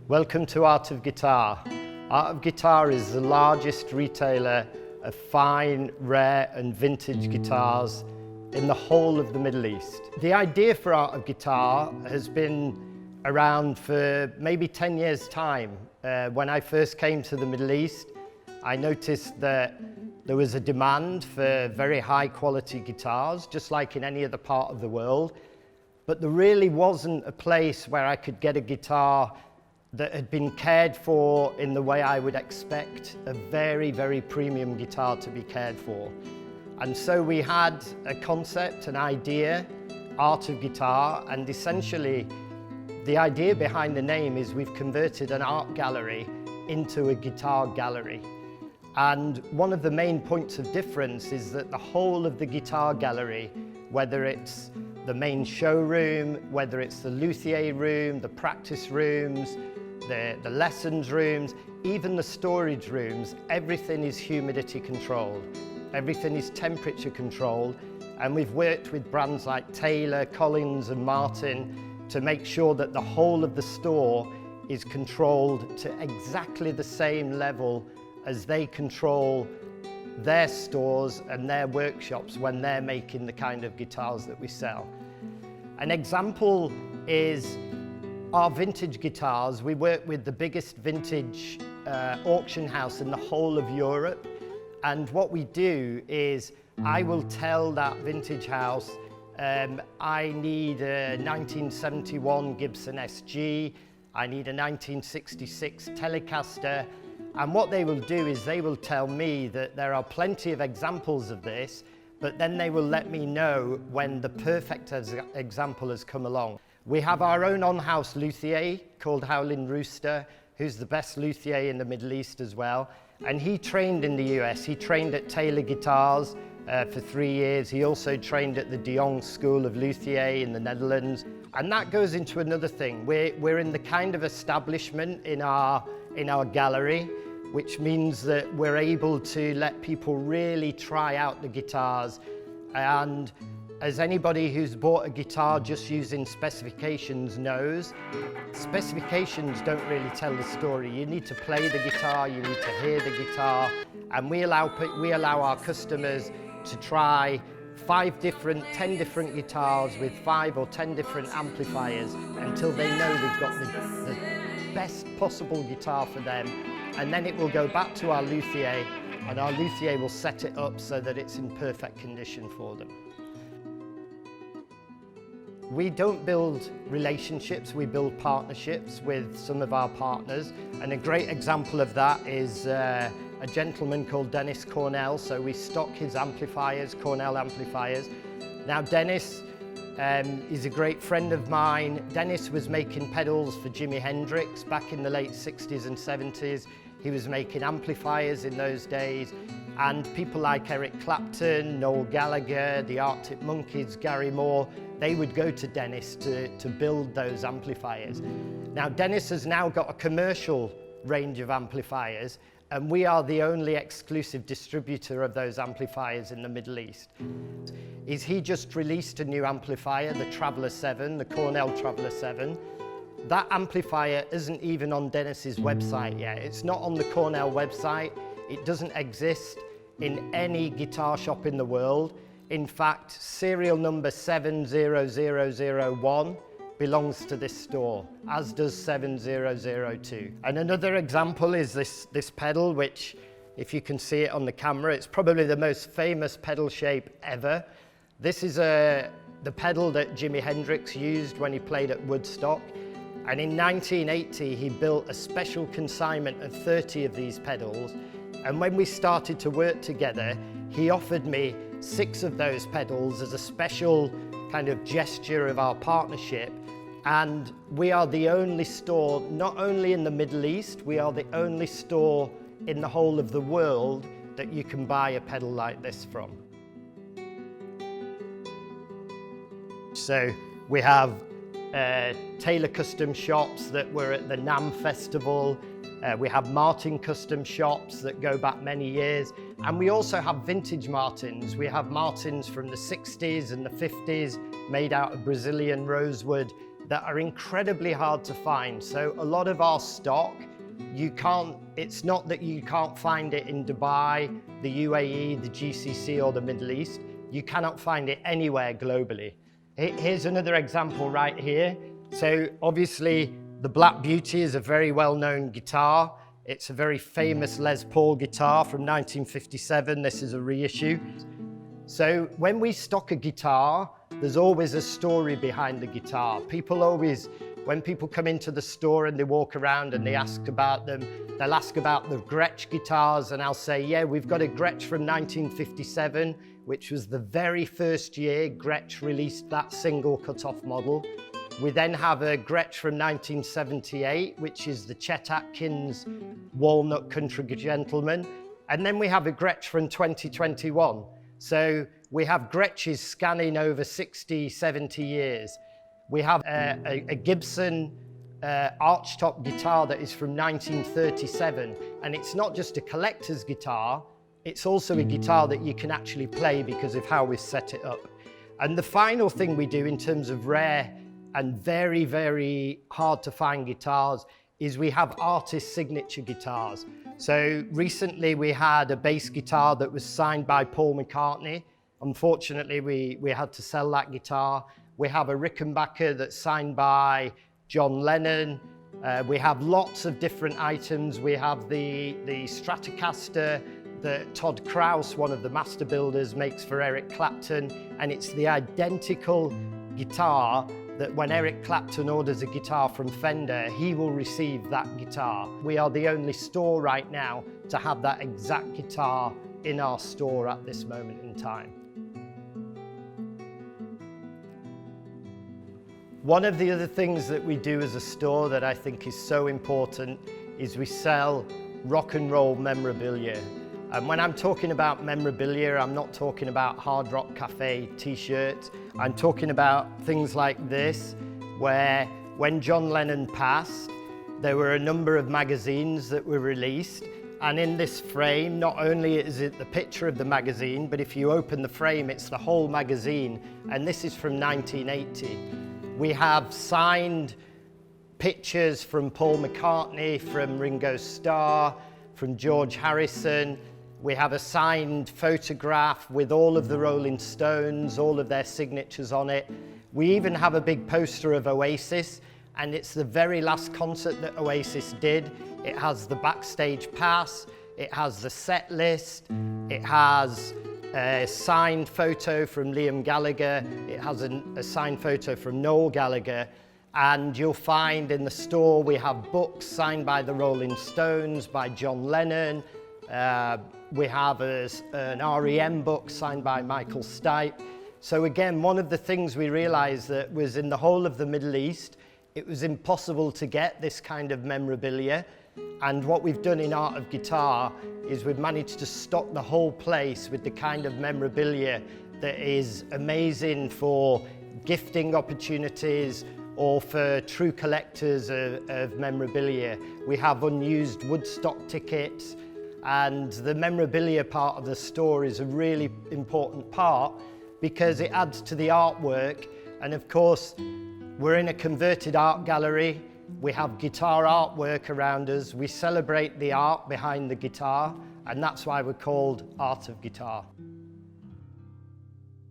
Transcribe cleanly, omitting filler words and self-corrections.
Welcome to Art of Guitar. Art of Guitar is the largest retailer of fine, rare and vintage guitars in the whole of the Middle East. The idea for Art of Guitar has been around for maybe 10 years' time. When I first came to the Middle East, I noticed that there was a demand for very high quality guitars, just like in any other part of the world. But there really wasn't a place where I could get a guitar that had been cared for in the way I would expect a very, very premium guitar to be cared for. And so we had a concept, an idea, Art of Guitar, and essentially the idea behind the name is we've converted an art gallery into a guitar gallery. And one of the main points of difference is that the whole of the guitar gallery, whether it's the main showroom, whether it's the luthier room, the practice rooms, the lessons rooms, even the storage rooms, everything is humidity controlled. Everything is temperature controlled. And we've worked with brands like Taylor, Collings and Martin to make sure that the whole of the store is controlled to exactly the same level as they control their stores and their workshops when they're making the kind of guitars that we sell. An example is our vintage guitars. We work with the biggest vintage auction house in the whole of Europe. And what we do is I will tell that vintage house, I need a 1971 Gibson SG, I need a 1966 Telecaster. And what they will do is they will tell me that there are plenty of examples of this, but then they will let me know when the perfect example has come along. We have our own on-house luthier called Howlin' Rooster, who's the best luthier in the Middle East as well. And he trained in the US. He trained at Taylor Guitars for 3 years. He also trained at the De Jong School of Luthier in the Netherlands. And that goes into another thing. We're in the kind of establishment in our gallery, which means that we're able to let people really try out the guitars. And as anybody who's bought a guitar just using specifications knows, specifications don't really tell the story. You need to play the guitar, you need to hear the guitar, and we allow our customers to try 10 different guitars with 5 or 10 different amplifiers until they know they've got the best possible guitar for them. And then it will go back to our luthier, and our luthier will set it up so that it's in perfect condition for them. We don't build relationships, we build partnerships with some of our partners. And a great example of that is a gentleman called Dennis Cornell. So we stock his amplifiers, Cornell amplifiers. Now Dennis is a great friend of mine. Dennis was making pedals for Jimi Hendrix back in the late 60s and 70s. He was making amplifiers in those days. And people like Eric Clapton, Noel Gallagher, the Arctic Monkeys, Gary Moore, they would go to Dennis to build those amplifiers. Now Dennis has now got a commercial range of amplifiers, and we are the only exclusive distributor of those amplifiers in the Middle East. He just released a new amplifier, the Traveler 7, the Cornell Traveler 7. That amplifier isn't even on Dennis's website yet. It's not on the Cornell website. It doesn't exist in any guitar shop in the world. In fact, serial number 70001 belongs to this store, as does 7002. And another example is this pedal, which, if you can see it on the camera, it's probably the most famous pedal shape ever. This is the pedal that Jimi Hendrix used when he played at Woodstock. And in 1980, he built a special consignment of 30 of these pedals. And when we started to work together, he offered me 6 of those pedals as a special kind of gesture of our partnership. And we are the only store, not only in the Middle East, we are the only store in the whole of the world that you can buy a pedal like this from. So we have Taylor custom shops that were at the NAMM festival. We have Martin custom shops that go back many years. And we also have vintage Martins. We have Martins from the 60s and the 50s made out of Brazilian rosewood that are incredibly hard to find. So a lot of our stock, it's not that you can't find it in Dubai, the UAE, the GCC or the Middle East. You cannot find it anywhere globally. Here's another example right here. So obviously the Black Beauty is a very well-known guitar. It's a very famous Les Paul guitar from 1957. This is a reissue. So when we stock a guitar, there's always a story behind the guitar. When people come into the store and they walk around and they ask about them, they'll ask about the Gretsch guitars, and I'll say, yeah, we've got a Gretsch from 1957, which was the very first year Gretsch released that single cut-off model. We then have a Gretsch from 1978, which is the Chet Atkins Walnut Country Gentleman. And then we have a Gretsch from 2021. So we have Gretsch's scanning over 60, 70 years. We have a Gibson archtop guitar that is from 1937. And it's not just a collector's guitar, it's also a guitar that you can actually play because of how we've set it up. And the final thing we do in terms of rare and very, very hard to find guitars is we have artist signature guitars. So recently we had a bass guitar that was signed by Paul McCartney. Unfortunately, we had to sell that guitar. We have a Rickenbacker that's signed by John Lennon. We have lots of different items. We have the Stratocaster that Todd Krause, one of the master builders, makes for Eric Clapton. And it's the identical guitar that when Eric Clapton orders a guitar from Fender, he will receive that guitar. We are the only store right now to have that exact guitar in our store at this moment in time. One of the other things that we do as a store that I think is so important is we sell rock and roll memorabilia. And when I'm talking about memorabilia, I'm not talking about Hard Rock Cafe t-shirts. I'm talking about things like this, where when John Lennon passed, there were a number of magazines that were released. And in this frame, not only is it the picture of the magazine, but if you open the frame, it's the whole magazine. And this is from 1980. We have signed pictures from Paul McCartney, from Ringo Starr, from George Harrison. We have a signed photograph with all of the Rolling Stones, all of their signatures on it. We even have a big poster of Oasis, and it's the very last concert that Oasis did. It has the backstage pass, it has the set list, it has a signed photo from Liam Gallagher, it has a signed photo from Noel Gallagher, and you'll find in the store we have books signed by the Rolling Stones, by John Lennon. We have an REM book signed by Michael Stipe. So again, one of the things we realized that was in the whole of the Middle East, it was impossible to get this kind of memorabilia. And what we've done in Art of Guitar is we've managed to stock the whole place with the kind of memorabilia that is amazing for gifting opportunities or for true collectors of memorabilia. We have unused Woodstock tickets, and the memorabilia part of the store is a really important part because it adds to the artwork. And of course, we're in a converted art gallery. We have guitar artwork around us. We celebrate the art behind the guitar, and that's why we're called Art of Guitar.